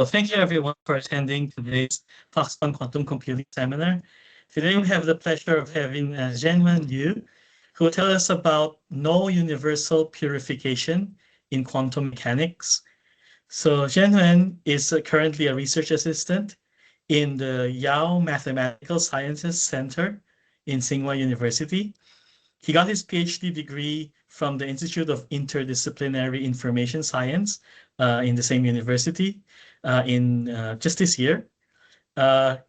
Well, thank you everyone for attending today's Talks on Quantum Computing seminar. Today we have the pleasure of having Zhenhuan Liu, who will tell us about no universal purification in quantum mechanics. So Zhenhuan is currently a research assistant in the Yao Mathematical Sciences Center in Tsinghua University. He got his PhD degree from the Institute of Interdisciplinary Information Science in the same university in just this year.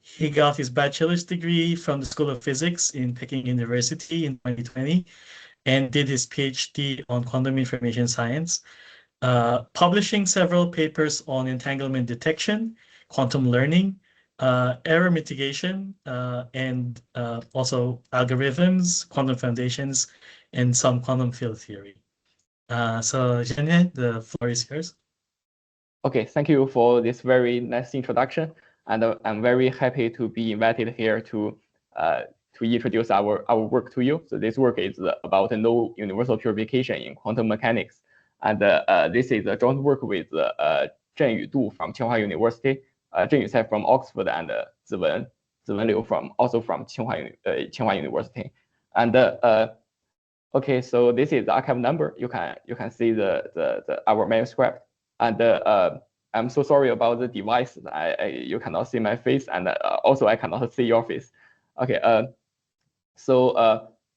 He got his bachelor's degree from the School of Physics in Peking University in 2020 and did his PhD on quantum information science, publishing several papers on entanglement detection, quantum learning, error mitigation, and also algorithms, quantum foundations, and some quantum field theory. So Zhenhuan, the floor is yours. Okay, thank you for this very nice introduction, and I'm very happy to be invited here to introduce our work to you. So this work is about no universal purification in quantum mechanics, and this is a joint work with Zhenyu Du from Tsinghua University, Zhenyu Cai from Oxford, and Ziwen Liu from Tsinghua University. And okay, so this is the archive number. You can see our manuscript. And I'm so sorry about the device. You cannot see my face, and also I cannot see your face. Okay. So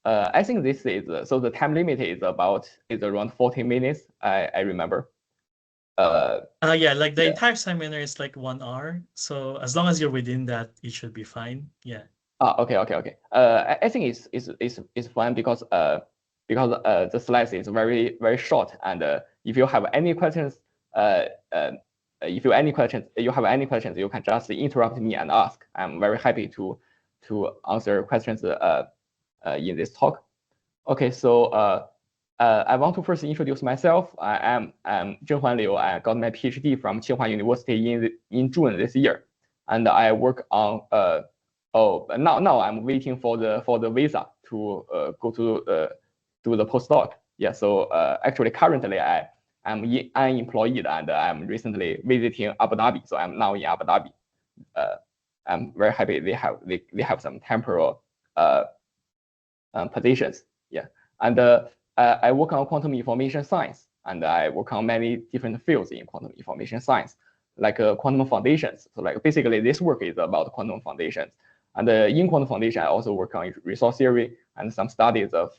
I think this is so the time limit is around 40 minutes. I remember. Yeah, like the entire seminar is like 1 hour. So as long as you're within that, it should be fine. Yeah. Okay. I think it's fine because the slides is very short, and if you have any questions. If you have any questions, you can just interrupt me and ask. I'm very happy to answer questions in this talk. Okay, so I want to first introduce myself. I'm Zhenhuan Liu. I got my PhD from Tsinghua University in June this year, and I work on now I'm waiting for the visa to go to do the postdoc. Yeah, so actually currently I'm unemployed, and I'm recently visiting Abu Dhabi, so I'm now in Abu Dhabi. I'm very happy they have some temporal positions. Yeah, and I work on quantum information science, and I work on many different fields in quantum information science, like quantum foundations. So like basically this work is about quantum foundations. And in quantum foundation, I also work on resource theory and some studies of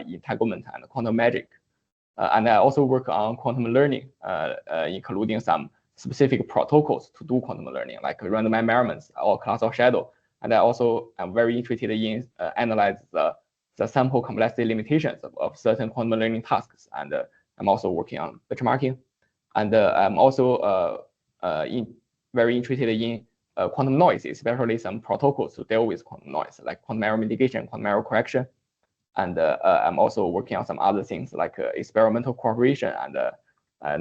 entanglement and quantum magic. And I also work on quantum learning, including some specific protocols to do quantum learning, like random environments or class of shadow. And I also am very interested in analyze the sample complexity limitations of certain quantum learning tasks. And I'm also working on benchmarking. And I'm also very interested in quantum noise, especially some protocols to deal with quantum noise, like quantum error mitigation, quantum error correction. And I'm also working on some other things like experimental cooperation and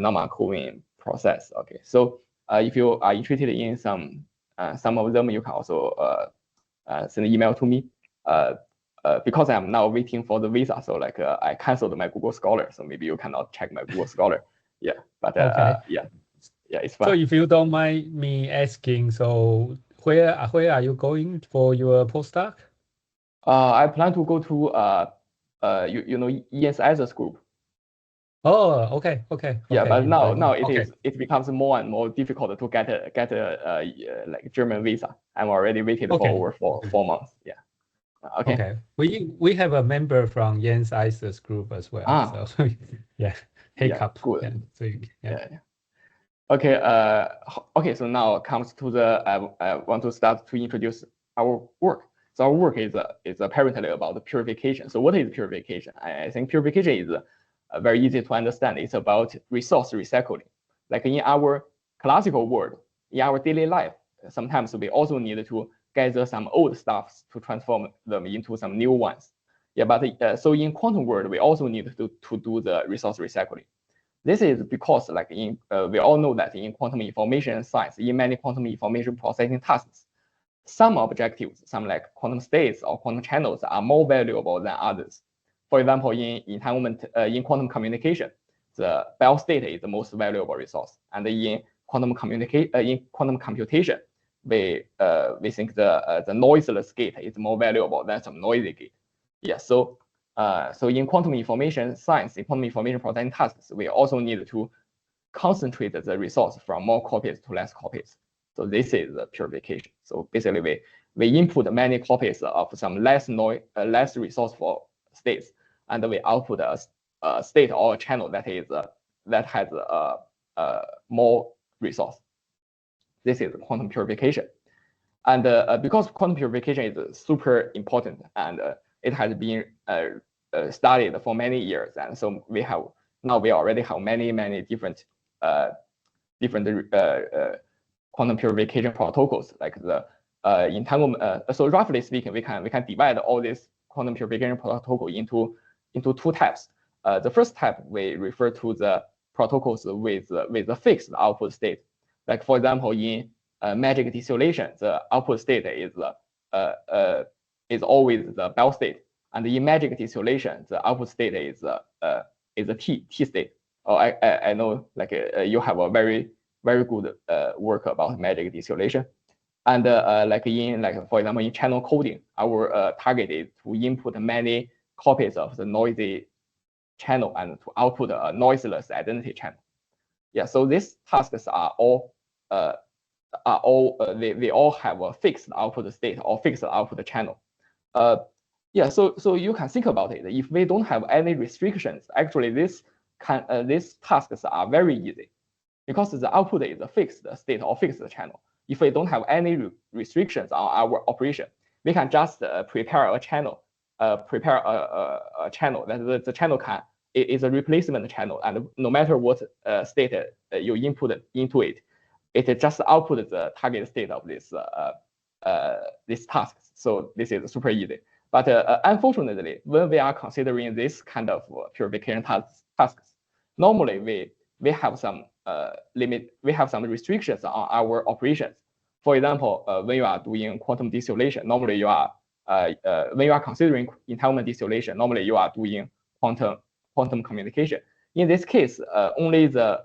Norman-Cohen process. Okay, so if you are interested in some of them, you can also send an email to me. Because I'm now waiting for the visa, so like I canceled my Google Scholar, so maybe you cannot check my Google Scholar. Yeah, but okay. yeah, it's fine. So if you don't mind me asking, so where are you going for your postdoc? I plan to go to you know Ian's Isers group. Oh, okay. Yeah, but now okay. it becomes more and more difficult to get a like German visa. I'm already waited for over 4 months. Yeah. Okay. We have a member from Jens Isers group as well. So yeah, hiccup. Good. Yeah. Okay. Okay. So now comes to the I want to start to introduce our work. So our work is apparently about the purification. So what is purification? I think purification is very easy to understand. It's about resource recycling. Like in our classical world, in our daily life, sometimes we also need to gather some old stuffs to transform them into some new ones. Yeah, but so in quantum world, we also need to do the resource recycling. This is because like we all know that in quantum information science, in many quantum information processing tasks, some objectives, some like quantum states or quantum channels are more valuable than others. For example, in entanglement, in quantum communication, the Bell state is the most valuable resource. And in quantum computation, we think the noiseless gate is more valuable than some noisy gate. Yeah, so in quantum information science, in quantum information processing tasks, we also need to concentrate the resource from more copies to less copies. So this is the purification. So basically, we input many copies of some less resourceful states, and we output a state or a channel that has more resource. This is quantum purification. And because quantum purification is super important and it has been studied for many years, and so we already have many different quantum purification protocols, like the entanglement. So roughly speaking, we can divide all these quantum purification protocol into two types. The first type we refer to the protocols with a fixed output state. Like for example, in magic distillation, the output state is always the Bell state, and in magic distillation, the output state is a T state. Oh, I know, like you have a very good work about magic distillation, and for example in channel coding, our target is to input many copies of the noisy channel and to output a noiseless identity channel. Yeah, so these tasks are all they all have a fixed output state or fixed output channel. Yeah, so you can think about it. If we don't have any restrictions, actually these tasks are very easy, because the output is a fixed state or fixed channel. If we don't have any restrictions on our operation, we can just prepare a channel, that the channel is a replacement channel, and no matter what state you input into it, it just output the target state of this task. So this is super easy. But unfortunately, when we are considering this kind of purification tasks, normally we have some restrictions on our operations. For example, when you are doing quantum distillation, normally you are when you are considering entanglement distillation, normally you are doing quantum communication. In this case, only the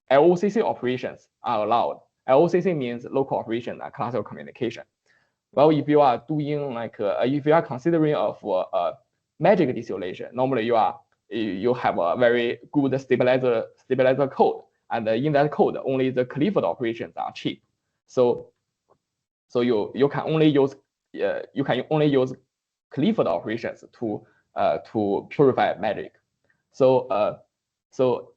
LOCC operations are allowed. LOCC means local operation and classical communication. Well, if you are doing if you are considering of magic distillation, normally you have a very good stabilizer code, and in that code only the Clifford operations are cheap. So you can only use Clifford operations to purify magic. So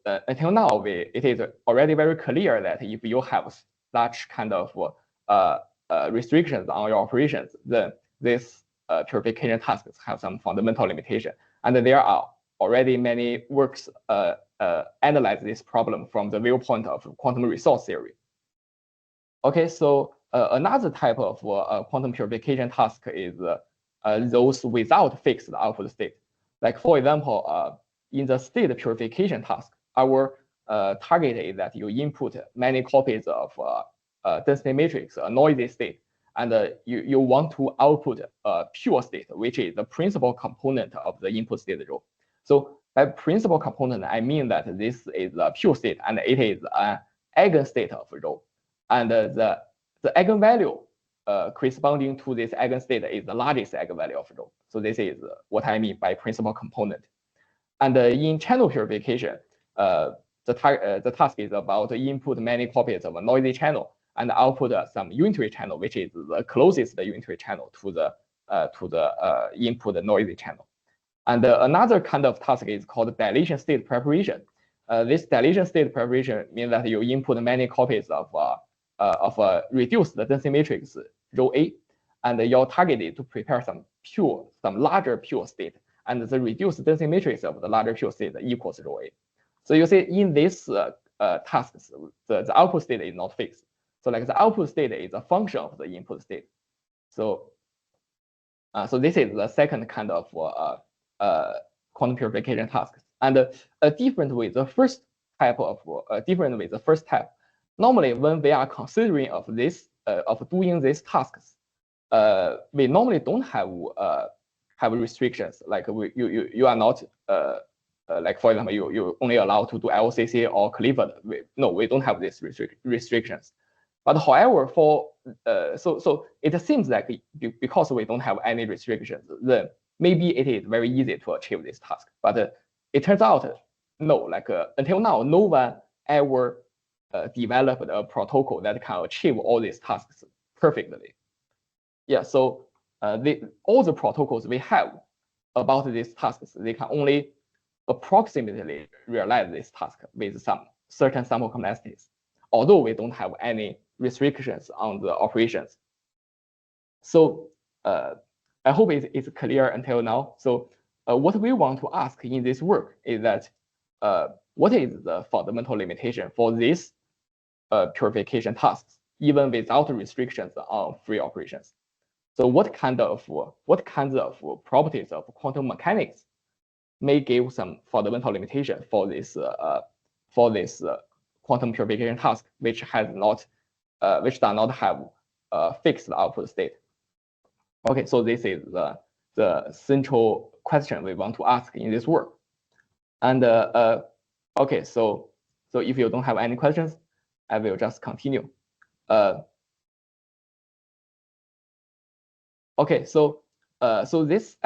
until now, it is already very clear that if you have such kind of restrictions on your operations, then this purification tasks have some fundamental limitation. And there are already many works analyze this problem from the viewpoint of quantum resource theory. Okay, so another type of quantum purification task is those without fixed output state. Like for example, in the state purification task, our target is that you input many copies of density matrix, a noisy state, and you want to output a pure state, which is the principal component of the input state rho. So by principal component, I mean that this is a pure state and it is an eigenstate of rho, and the eigenvalue corresponding to this eigenstate is the largest eigenvalue of rho. So this is what I mean by principal component. And in channel purification, the task is about input many copies of a noisy channel and output some unitary channel, which is the closest unitary channel to the input noisy channel. And another kind of task is called dilation state preparation. This dilation state preparation means that you input many copies of a reduced density matrix rho A, and your target is to prepare some larger pure state, and the reduced density matrix of the larger pure state equals rho A. So you see in this tasks, the output state is not fixed. So like the output state is a function of the input state. So this is the second kind of quantum purification tasks. And different with the first type, normally when we are considering of doing these tasks, we normally don't have restrictions. Like you are not like for example, you only allowed to do LCC or Clifford. We don't have these restrictions. But however, for so it seems like because we don't have any restrictions, then maybe it is very easy to achieve this task. But it turns out no, like until now, no one ever developed a protocol that can achieve all these tasks perfectly. Yeah, so all the protocols we have about these tasks, they can only approximately realize this task with some certain sample complexities, although we don't have any restrictions on the operations. So I hope it's clear until now. So what we want to ask in this work is that what is the fundamental limitation for these purification tasks, even without restrictions on free operations? So what kinds of properties of quantum mechanics may give some fundamental limitation for this quantum purification task, which does not have a fixed output state? Okay, so this is the central question we want to ask in this work. And okay, so if you don't have any questions, I will just continue. Okay, so I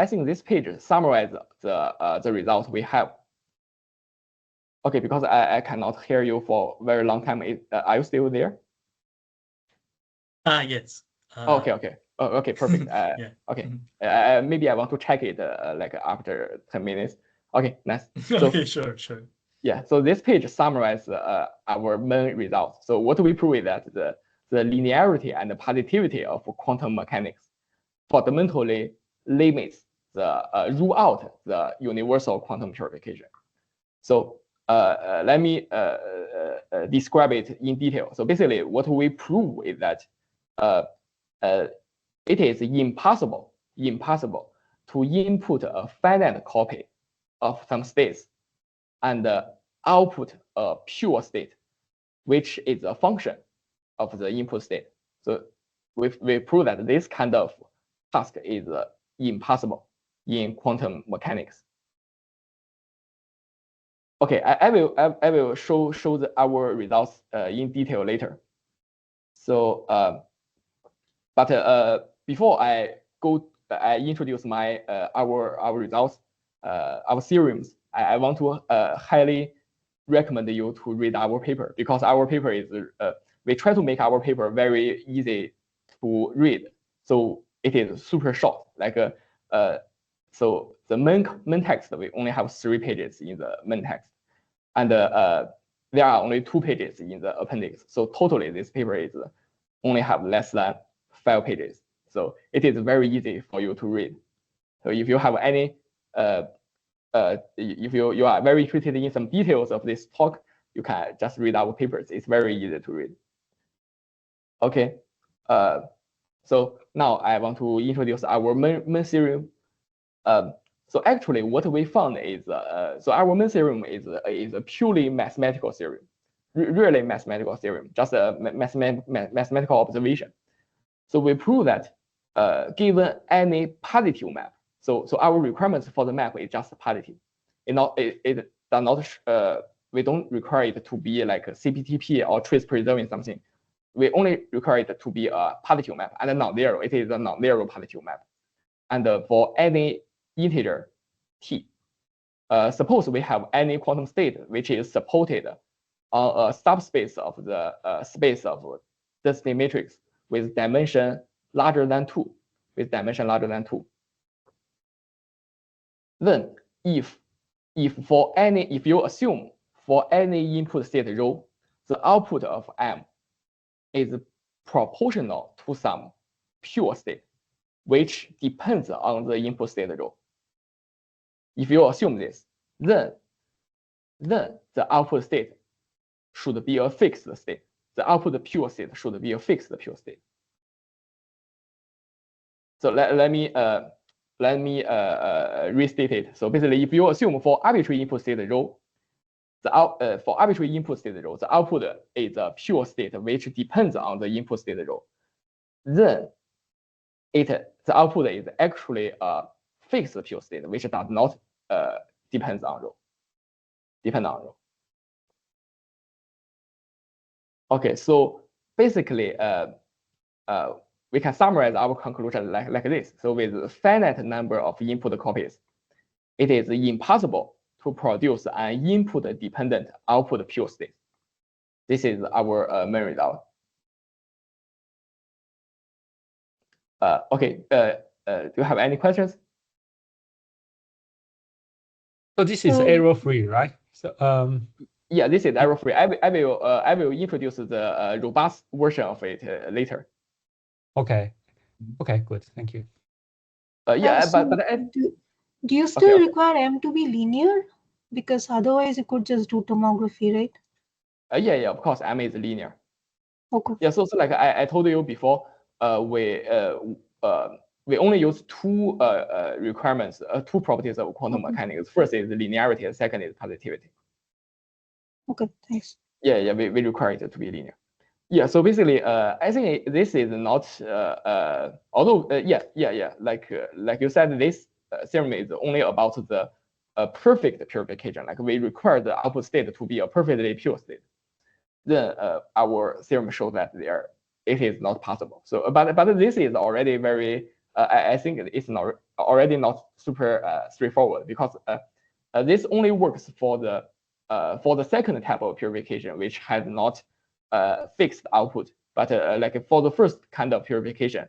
think this page summarizes the results we have. Okay, because I cannot hear you for a very long time. Are you still there? Yes. Okay. Oh, okay, perfect. Yeah. Okay. Maybe I want to check it like after 10 minutes. Okay, nice. So, okay, sure. Yeah, so this page summarizes our main results. So what we prove is that the linearity and the positivity of quantum mechanics fundamentally limits rule out the universal quantum purification. So let me describe it in detail. So basically, what we prove is that it is impossible to input a finite copy of some states and output a pure state, which is a function of the input state. So we prove that this kind of task is impossible in quantum mechanics. Okay, I will show our results in detail later. So, but before I introduce our results, our theorems. I want to highly recommend you to read our paper, because our paper is we try to make our paper very easy to read. So it is super short. Like so the main text, we only have 3 pages in the main text, and there are only 2 pages in the appendix. So totally, this paper is only have less than 5 pages. So it is very easy for you to read. So if you have any if you are very interested in some details of this talk, you can just read our papers. It's very easy to read. Okay, so now I want to introduce our main theorem. So actually, what we found is so our main theorem is a purely mathematical theorem, really mathematical theorem, just a mathematical observation. So we prove that given any positive map, so our requirements for the map is just positive. It does not we don't require it to be like a CPTP or trace preserving something. We only require it to be a positive map and non-zero. It is a non-zero positive map. And for any integer t, suppose we have any quantum state which is supported on a subspace of the space of density matrix with dimension larger than 2, then if you assume for any input state rho, the output of M is proportional to some pure state, which depends on the input state rho. If you assume this, then the output state should be a fixed state. The output pure state should be a fixed pure state. So let me restate it. So basically, if you assume for arbitrary input state rho, for arbitrary input state rho, the output is a pure state which depends on the input state rho, then the output is actually a fixed pure state which does not depends on rho. depend on rho. Okay, so basically, we can summarize our conclusion like this. So with a finite number of input copies, it is impossible to produce an input-dependent output pure state. This is our main result. Okay, do you have any questions? So this is error-free, right? So yeah, this is error-free. I will introduce the robust version of it later. Okay. Okay, good. Thank you. Yeah, so but do you still require M to be linear? Because otherwise you could just do tomography, right? Yeah, of course, M is linear. Okay. Yeah, so like I told you before, we only use two requirements, two properties of quantum mechanics. First is linearity, and second is positivity. Okay, thanks. Yeah, we require it to be linear. Yeah, so basically, I think this is not, although, like you said, this theorem is only about the perfect purification. Like we require the output state to be a perfectly pure state. Then our theorem shows that it is not possible. So, but this is already very, I think it's not already not super straightforward, because this only works for the second type of purification, which has not fixed output. But like for the first kind of purification,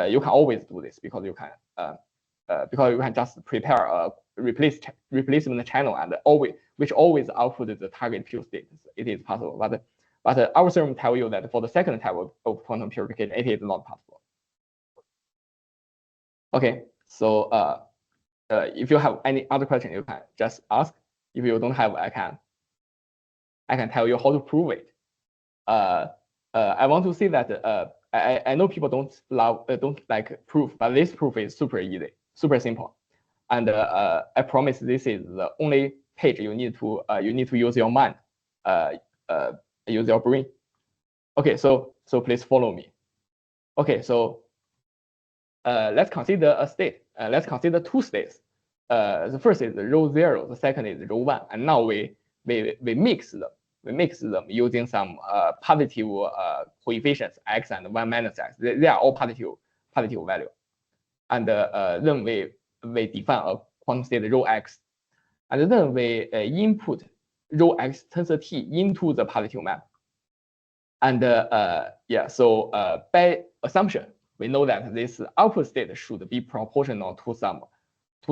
you can always do this, because you can just prepare a replacement channel and which always output the target pure state. It is possible, but our theorem tell you that for the second type of quantum purification, it is not possible. Okay, so if you have any other question, you can just ask. If you don't have, I can tell you how to prove it. I want to say that I know people don't like proof, but this proof is super easy, super simple, and I promise this is the only page you need to use your mind, use your brain. Okay, so please follow me. Okay, so let's consider a state. Let's consider two states. The first is rho 0, the second is rho 1, and now we mix them. We mix them using some positive coefficients x and 1 minus x. They are all positive value, and then we define a quantum state rho x, and then we input rho x tensor t into the positive map. And yeah, so by assumption, we know that this output state should be proportional to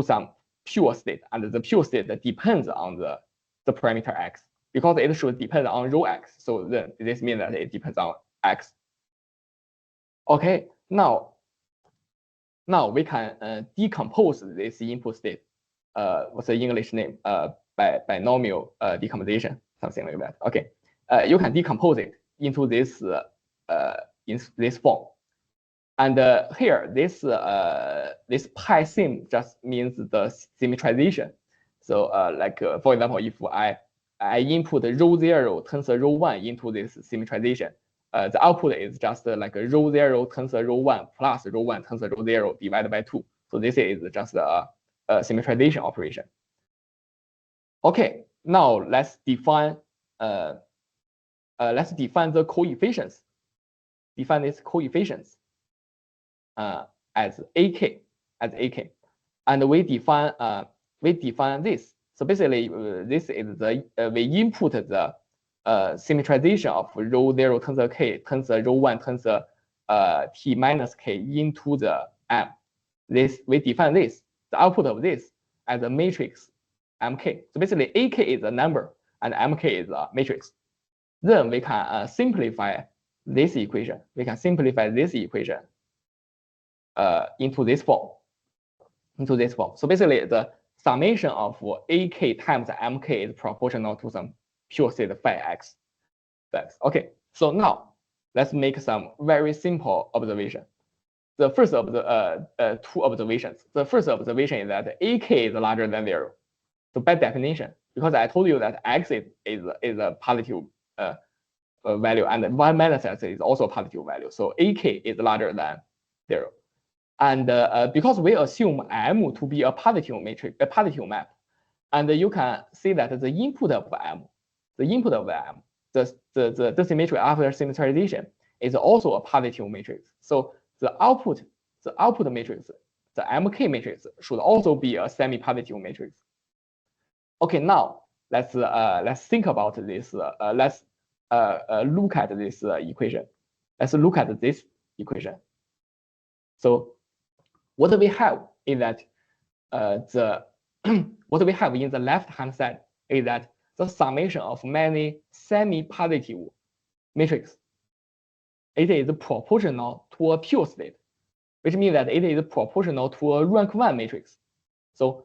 some pure state, and the pure state depends on the parameter x, because it should depend on rho x. So then this means that it depends on x. Okay, now we can decompose this input state. What's the English name? By binomial decomposition, something like that. Okay, you can decompose it into this in this form. And here, this pi sim just means the symmetrization. So like for example, if I input rho 0 tensor rho 1 into this symmetrization, the output is just like rho 0 tensor rho 1 plus rho 1 tensor rho 0 divided by 2. So this is just a symmetrization operation. Okay, now let's define the coefficients. Define these coefficients as ak, and we define this. So basically, this is the we input the symmetrization of rho 0 tensor k tensor rho 1 tensor t minus k into the M. This we define this, the output of this, as a matrix mk. So basically, ak is a number and mk is a matrix. Then we can simplify this equation. We can simplify this equation into this form. So basically, the summation of ak times mk is proportional to some pure state phi x. Okay, so now let's make some very simple observation. The first of the two observations. The first observation is that ak is larger than 0. So by definition, because I told you that x is a positive value, and 1 minus x is also a positive value. So ak is larger than 0. And because we assume M to be a positive matrix, a positive map, And you can see that the input of M, the symmetry after symmetrization is also a positive matrix. So the output matrix, the MK matrix, should also be a semi-positive matrix. Okay, now let's think about this. Let's look at this equation. Let's look at this equation. So what we have is that what we have in the left-hand side is that the summation of many semi-positive matrix, it is proportional to a pure state, which means that it is proportional to a rank 1 matrix. So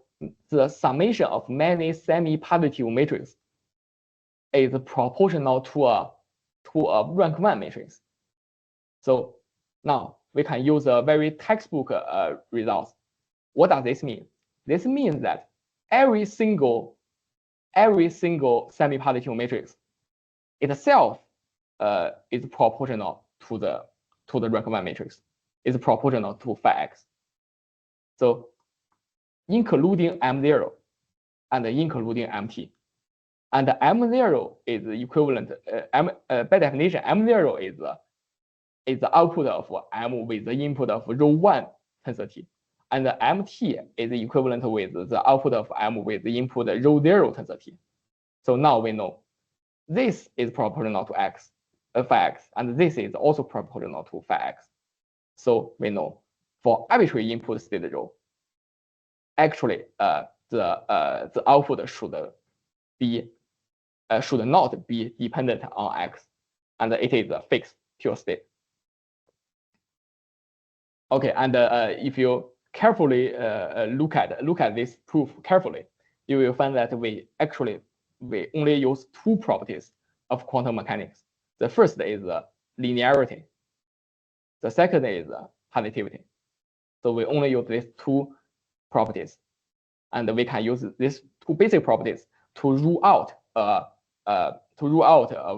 the summation of many semi-positive matrix is proportional to a rank 1 matrix. So now we can use a very textbook results. What does this mean? This means that every single semi-positive matrix itself is proportional to the rank 1 matrix, is proportional to phi x. So including M0 and including MT. And M0 is equivalent, by definition, M0 is the output of M with the input of row 1 tensor T. And MT is equivalent with the output of M with the input row 0 tensor T. So now we know this is proportional to x, phi x, and this is also proportional to phi x. So we know for arbitrary input state row, actually the output should not be dependent on x, and it is a fixed pure state. Okay, and if you carefully look at this proof carefully, you will find that we only use 2 properties of quantum mechanics. The first is linearity. The second is positivity. So we only use these 2 properties, and we can use these 2 basic properties to rule out a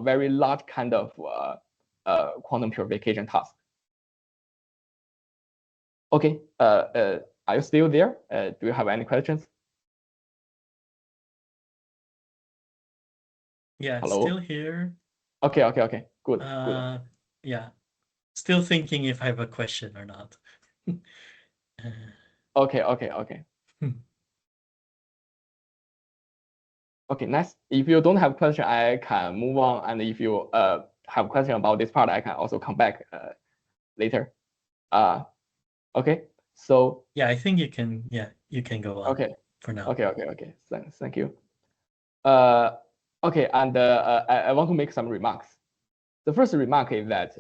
very large kind of quantum purification task. Okay, are you still there? Do you have any questions? Yeah, Hello? still here. Okay, good. Yeah, still thinking if I have a question or not. Okay. Okay, nice. If you don't have question, I can move on, and if you have question about this part, I can also come back later. Okay, so yeah, I think you can. Yeah, you can go on. Okay. For now. Okay. Thank you. Okay, and I want to make some remarks. The first remark is that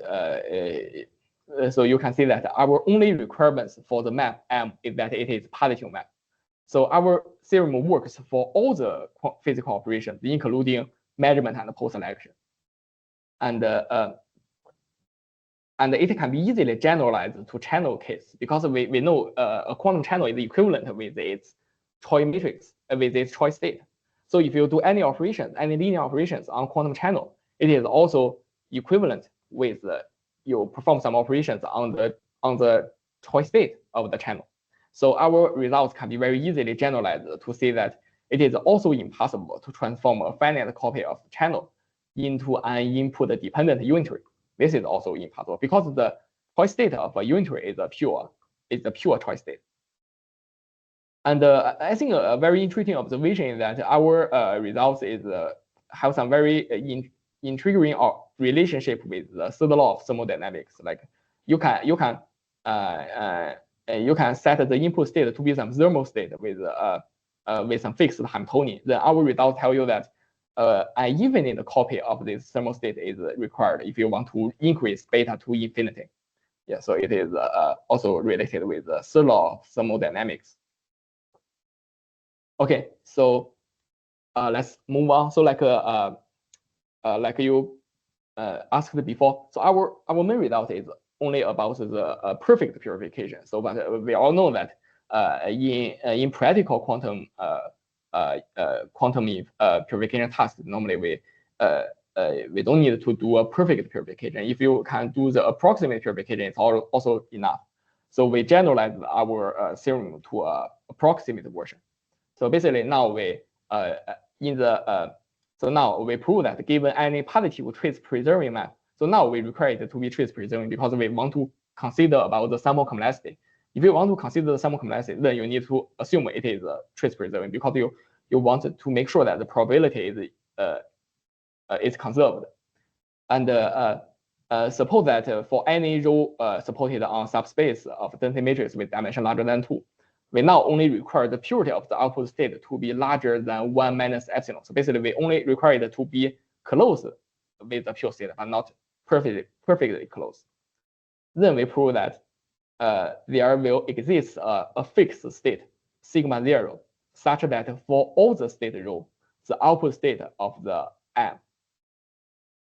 so you can see that our only requirements for the map M is that it is positive map. So our theorem works for all the physical operations, including measurement and post-selection. And it can be easily generalized to channel case, because we know a quantum channel is equivalent with its Choi matrix, with its Choi state. So if you do any operations, any linear operations on quantum channel, it is also equivalent with you perform some operations on the Choi state of the channel. So our results can be very easily generalized to say that it is also impossible to transform a finite copy of the channel into an input dependent unitary. This is also impossible because the Choi state of a unitary is a pure Choi state. And I think a very interesting observation is that our results have some very intriguing relationship with the third law of thermodynamics. Like you can set the input state to be some thermal state with some fixed Hamiltonian. Then our results tell you that an infinite copy of this thermal state is required if you want to increase beta to infinity. Yeah, so it is also related with the third law of thermodynamics. Okay, so let's move on. So like you asked before, so our main result is only about the perfect purification. So, but we all know that in practical quantum purification tasks, normally we don't need to do a perfect purification. If you can do the approximate purification, it's also enough. So we generalize our theorem to an approximate version. So basically now we so now we prove that given any positive trace preserving map, so now we require it to be trace preserving because we want to consider about the sample complexity. If you want to consider the sample complexity, then you need to assume it is trace preserving because you want to make sure that the probability is conserved. And suppose that for any row supported on subspace of density matrix with dimension larger than 2, we now only require the purity of the output state to be larger than 1 minus epsilon. So basically, we only require it to be close with the pure state, but not perfectly close. Then we prove that there will exist a fixed state, sigma 0, such that for all the state row, the output state of the M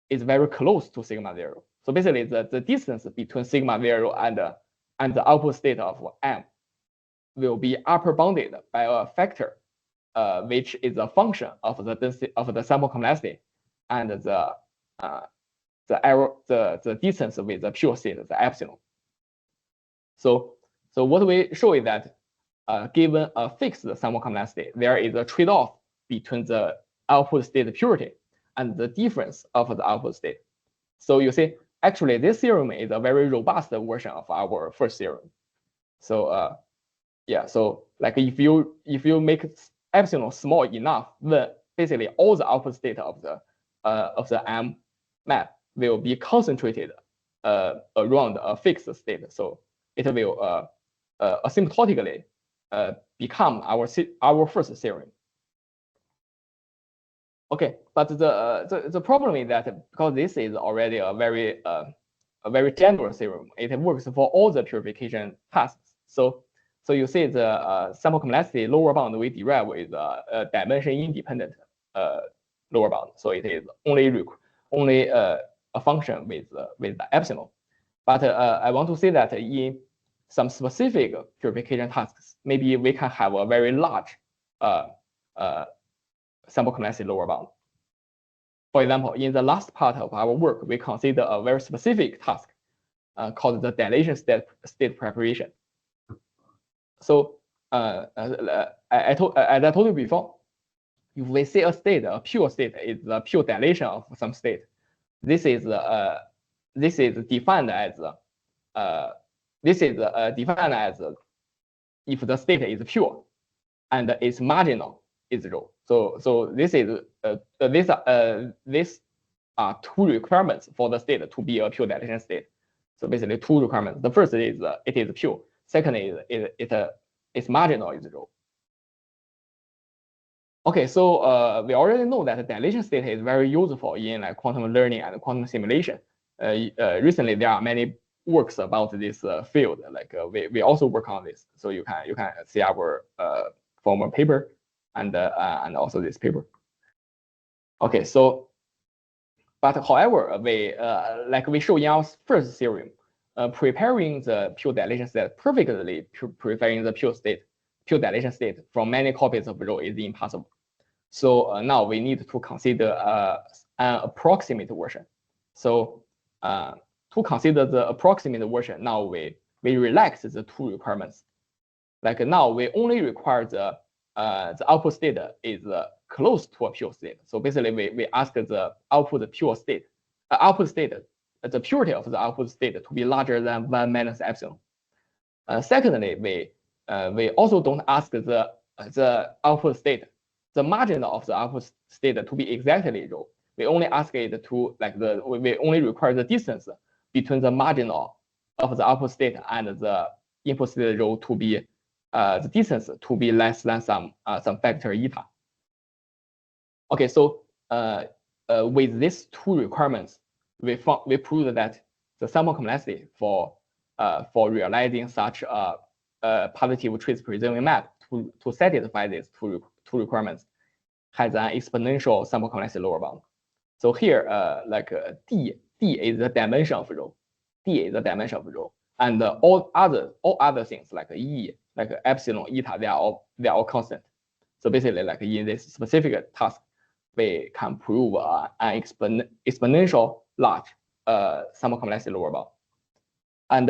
is very close to sigma 0. So basically, the distance between sigma 0 and the output state of M will be upper bounded by a factor, which is a function of the density of the sample complexity and the distance with the pure state, the epsilon. So what we show is that given a fixed sample complexity, there is a trade-off between the output state purity and the difference of the output state. So you see, actually, this theorem is a very robust version of our first theorem. So yeah, so like if you make epsilon small enough, then basically all the output state of the M map will be concentrated around a fixed state. So it will asymptotically become our first theorem. Okay, but the problem is that because this is already a very general theorem, it works for all the purification tasks. So you see the sample complexity lower bound we derive is a dimension independent lower bound. So it is only a function with the epsilon. But I want to say that in some specific purification tasks, maybe we can have a very large sample complexity lower bound. For example, in the last part of our work, we consider a very specific task called the dilation state preparation. So as I told you before, if we say a state, a pure state is the pure dilation of some state, this is defined as if the state is pure and its marginal is 0. So this is these are two requirements for the state to be a pure dilation state. So basically two requirements. The first is it is pure. Second is its marginal is 0. Okay, so we already know that the dilation state is very useful in like quantum learning and quantum simulation. Recently, there are many works about this field. Like we also work on this. So you can see our former paper and also this paper. Okay, so but however, we show in our first theorem, preparing the pure dilation state perfectly preparing the pure dilation state from many copies of rho is impossible. So now we need to consider an approximate version. So to consider the approximate version, now we relax the two requirements. Like now we only require the output state is close to a pure state. So basically we ask the output pure state, the purity of the output state to be larger than 1 minus epsilon. Secondly, we also don't ask the output state, the margin of the output state to be exactly 0. We only ask it to we only require the distance between the marginal of the output state and the input state 0 to be the distance to be less than some factor eta. Okay, so with these two requirements, we proved that the sample complexity for realizing such a positive trace preserving map to satisfy these two requirements has an exponential sample complexity lower bound. So here, D is the dimension of rho. D is the dimension of rho, and all other things like E, like epsilon, eta, they are all constant. So basically, like in this specific task, we can prove an exponential large sample complexity lower bound. And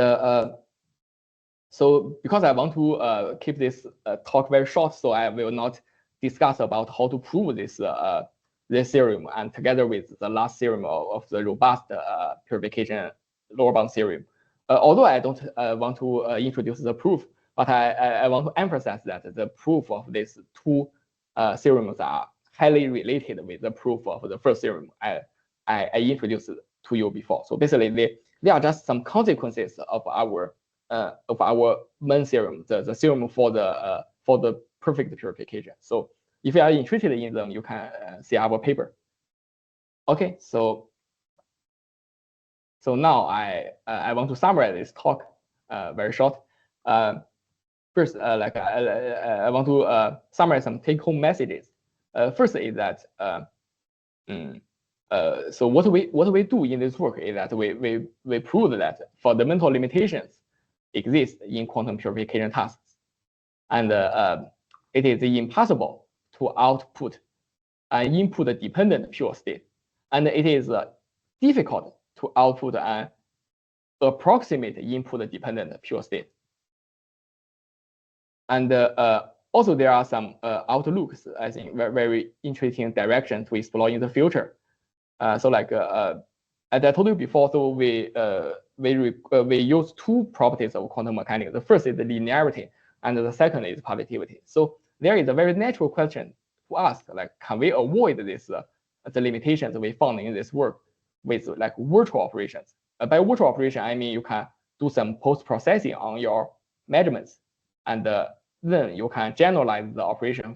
so because I want to keep this talk very short, so I will not discuss about how to prove this this theorem, and together with the last theorem of the robust purification lower bound theorem. Although I don't want to introduce the proof, but I want to emphasize that the proof of these two theorems are highly related with the proof of the first theorem I introduced to you before. So basically, they are just some consequences of our main theorem, the theorem for the perfect purification. So if you are interested in them, you can see our paper. Okay, so now I want to summarize this talk very short. First, I want to summarize some take-home messages. First is that so what we do in this work is that we prove that fundamental limitations exist in quantum purification tasks, and it is impossible to output an input-dependent pure state, and it is difficult to output an approximate input-dependent pure state. And also there are some outlooks, I think, very interesting direction to explore in the future. So like as I told you before, so we use two properties of quantum mechanics. The first is the linearity, and the second is positivity. So there is a very natural question to ask, like, can we avoid this the limitations we found in this work with like virtual operations? By virtual operation, I mean you can do some post-processing on your measurements, and then you can generalize the operation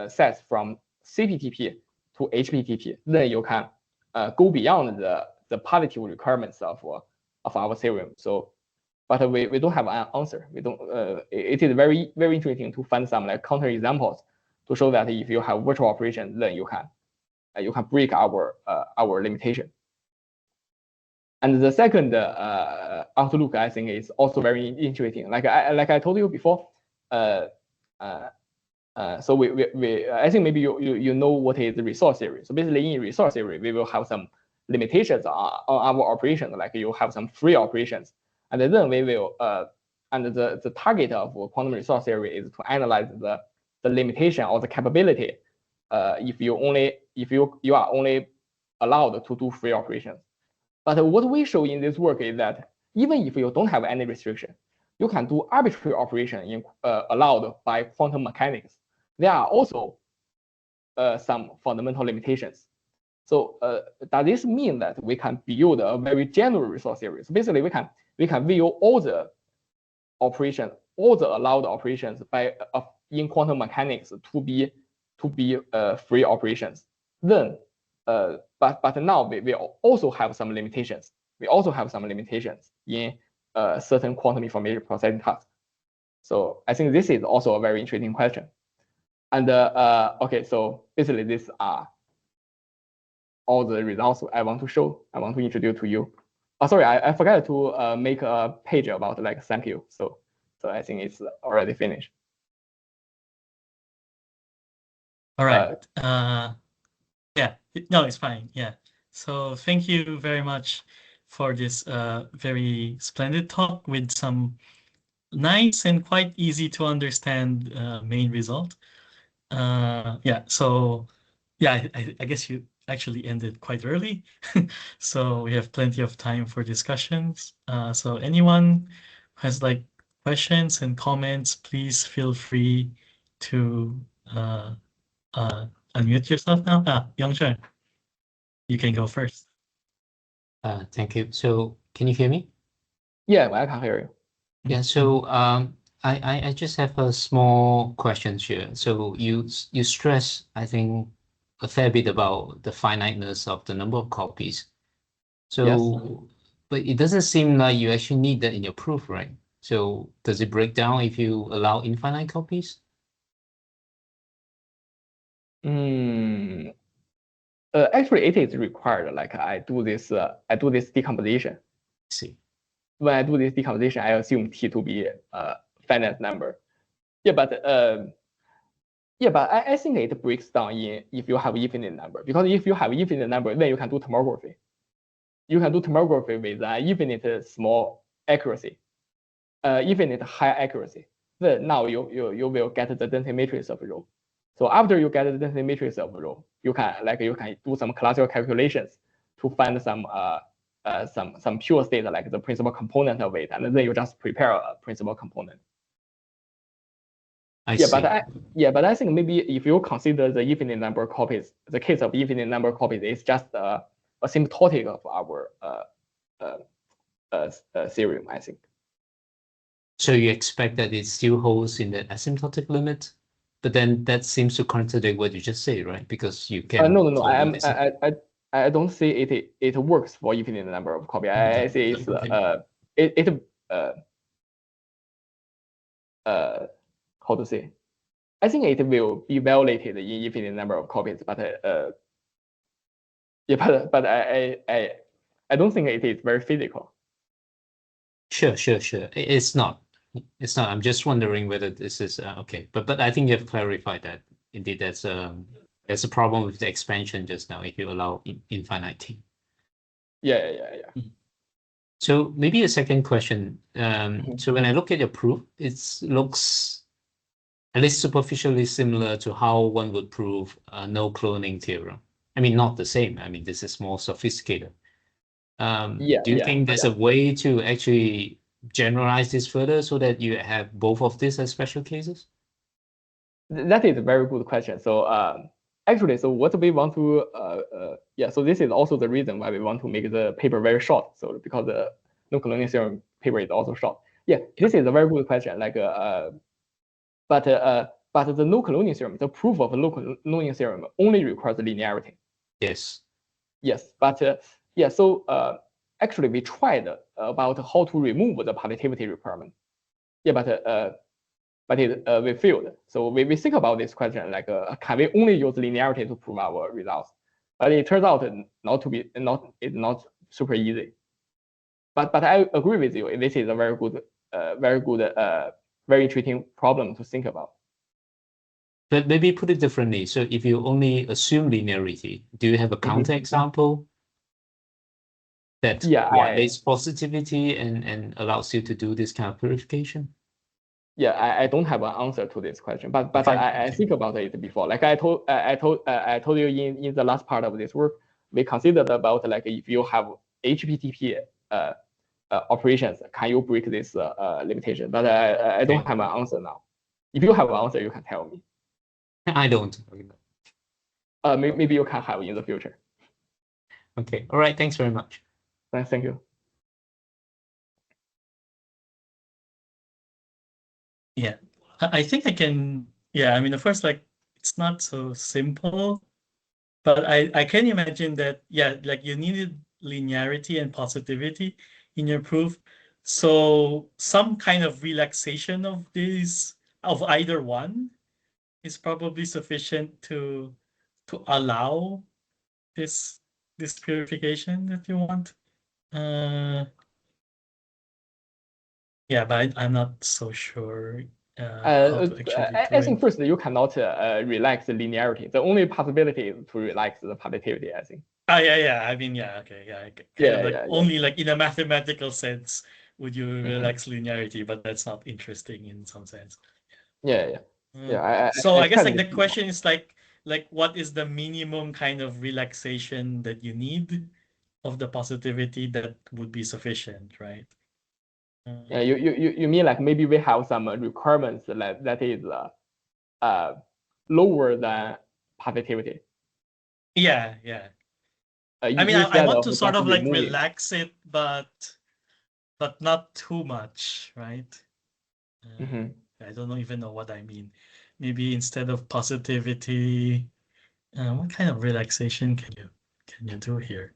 sets from CPTP to HPTP. Then you can go beyond the positive requirements of our theorem. So, but we don't have an answer. We don't. It is very interesting to find some like counter examples to show that if you have virtual operation, then you can break our limitation. And the second outlook, I think, is also very interesting. Like I told you before, so I think maybe you know what is the resource theory. So basically, in resource theory, we will have some limitations on our operations. Like you have some free operations, and then we will and the target of quantum resource theory is to analyze the limitation or the capability if you are only allowed to do free operations. But what we show in this work is that even if you don't have any restriction, you can do arbitrary operation allowed by quantum mechanics. There are also some fundamental limitations. So does this mean that we can build a very general resource theory? So basically, we can view all the operations, all the allowed operations in quantum mechanics to be free operations. Then, but now we also have some limitations. We also have some limitations in certain quantum information processing tasks. So I think this is also a very interesting question. And okay, so basically these are all the results I want to show. I want to introduce to you. Oh, sorry, I forgot to make a page about like thank you. So I think it's already finished. All right. Yeah, no, it's fine. Yeah. So thank you very much for this very splendid talk with some nice and quite easy to understand main result. Yeah. So yeah, I guess you actually ended quite early. So we have plenty of time for discussions. So anyone who has like questions and comments, please feel free to unmute yourself now. Youngchun, you can go first. Thank you. So can you hear me? Yeah, I can hear you. Yeah. So I just have a small question here. So you stress, I think, a fair bit about the finiteness of the number of copies. So, yes. But it doesn't seem like you actually need that in your proof, right? So does it break down if you allow infinite copies? Actually, it is required. Like I do this decomposition. I see. When I do this decomposition, I assume T to be a finite number. Yeah, but I think it breaks down if you have infinite number, because if you have infinite number, then you can do tomography. You can do tomography with an infinite small accuracy, infinite high accuracy. Then now you will get the density matrix of rho. So after you get the density matrix of rho, you can do some classical calculations to find some pure state like the principal component of it, and then you just prepare a principal component. I see. But I think maybe if you consider the infinite number of copies, the case of infinite number of copies is just asymptotic of our theorem, I think. So you expect that it still holds in the asymptotic limit, but then that seems to contradict what you just said, right? Because you can. No. I don't say it works for infinite number of copies. I say it's how to say? I think it will be violated in infinite number of copies, but I don't think it is very physical. Sure. It's not. I'm just wondering whether this is okay. But I think you have clarified that indeed there's a problem with the expansion just now if you allow infinite t. Yeah. So maybe a second question. So when I look at your proof, it looks at least superficially similar to how one would prove a no cloning theorem. I mean, not the same. I mean, this is more sophisticated. Do you think there's a way to actually generalize this further so that you have both of these as special cases? That is a very good question. So actually, so what we want to so this is also the reason why we want to make the paper very short. So because the no cloning theorem paper is also short. Yeah, this is a very good question. Like but the no cloning theorem, the proof of no cloning theorem only requires linearity. Yes. But so actually we tried about how to remove the partitivity requirement. But we failed. So we think about this question like can we only use linearity to prove our results? But it turns out it's not super easy. But I agree with you. This is a very good, very interesting problem to think about. But maybe put it differently. So if you only assume linearity, do you have a counterexample that violates positivity and allows you to do this kind of purification? Yeah, I don't have an answer to this question, but I think about it before. Like I told you in the last part of this work, we considered about like if you have HPTP operations, can you break this limitation? But I don't have an answer now. If you have an answer, you can tell me. I don't. Maybe you can have in the future. Okay. All right. Thanks very much. Thank you. Yeah, I think I can. Yeah, I mean, of course, like it's not so simple, but I can imagine that. Yeah, like you needed linearity and positivity in your proof, so some kind of relaxation of either one is probably sufficient to allow this purification that you want. Yeah, but I'm not so sure how to actually do I think first you cannot relax the linearity. The only possibility is to relax the partitivity, I think. Yeah. I mean, yeah, okay, yeah. Only like in a mathematical sense would you relax linearity, but that's not interesting in some sense. Yeah. So I guess like the question is like what is the minimum kind of relaxation that you need of the positivity that would be sufficient, right? Yeah, you mean like maybe we have some requirements that is lower than positivity. Yeah. I mean, I want to sort of like relax it, but not too much, right? I don't even know what I mean. Maybe instead of positivity, what kind of relaxation can you do here?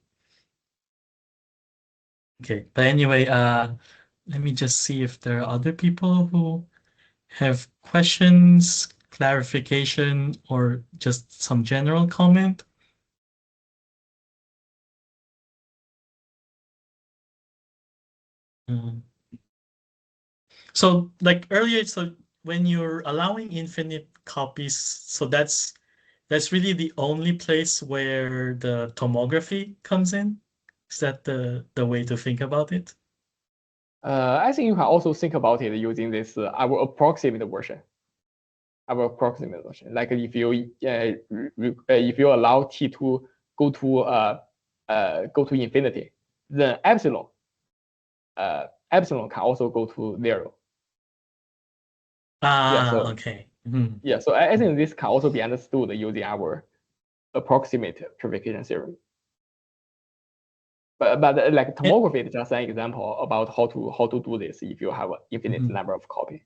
Okay, but anyway, let me just see if there are other people who have questions, clarification, or just some general comment. So like earlier, so when you're allowing infinite copies, so that's really the only place where the tomography comes in. Is that the way to think about it? I think you can also think about it using this our approximate version. our approximate version. Like if you allow t to go to infinity, then epsilon can also go to 0. Okay. Mhm. Yeah, so I think this can also be understood using our approximate purification theorem. But like tomography is just an example about how to do this if you have an infinite number of copy.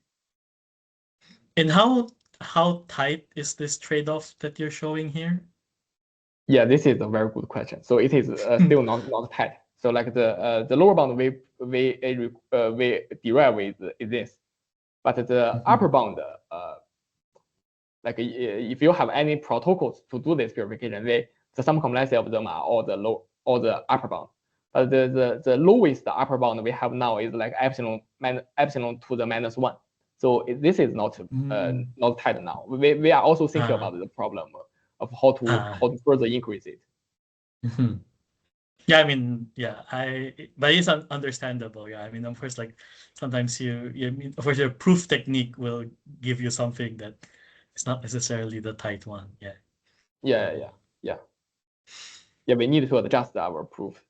And how tight is this trade-off that you're showing here? Yeah, this is a very good question. So it is still not tight. So like the lower bound we derive with is this, but the upper bound like if you have any protocols to do this purification, the sum complexity of them are all the upper bound. But the lowest upper bound we have now is like epsilon to the -1. So this is not tight now. We are also thinking about the problem of how to further increase it. Yeah, I mean, yeah, but it's understandable. Yeah, I mean, of course, like sometimes of course, your proof technique will give you something that is not necessarily the tight one. Yeah. Yeah. We need to adjust our proof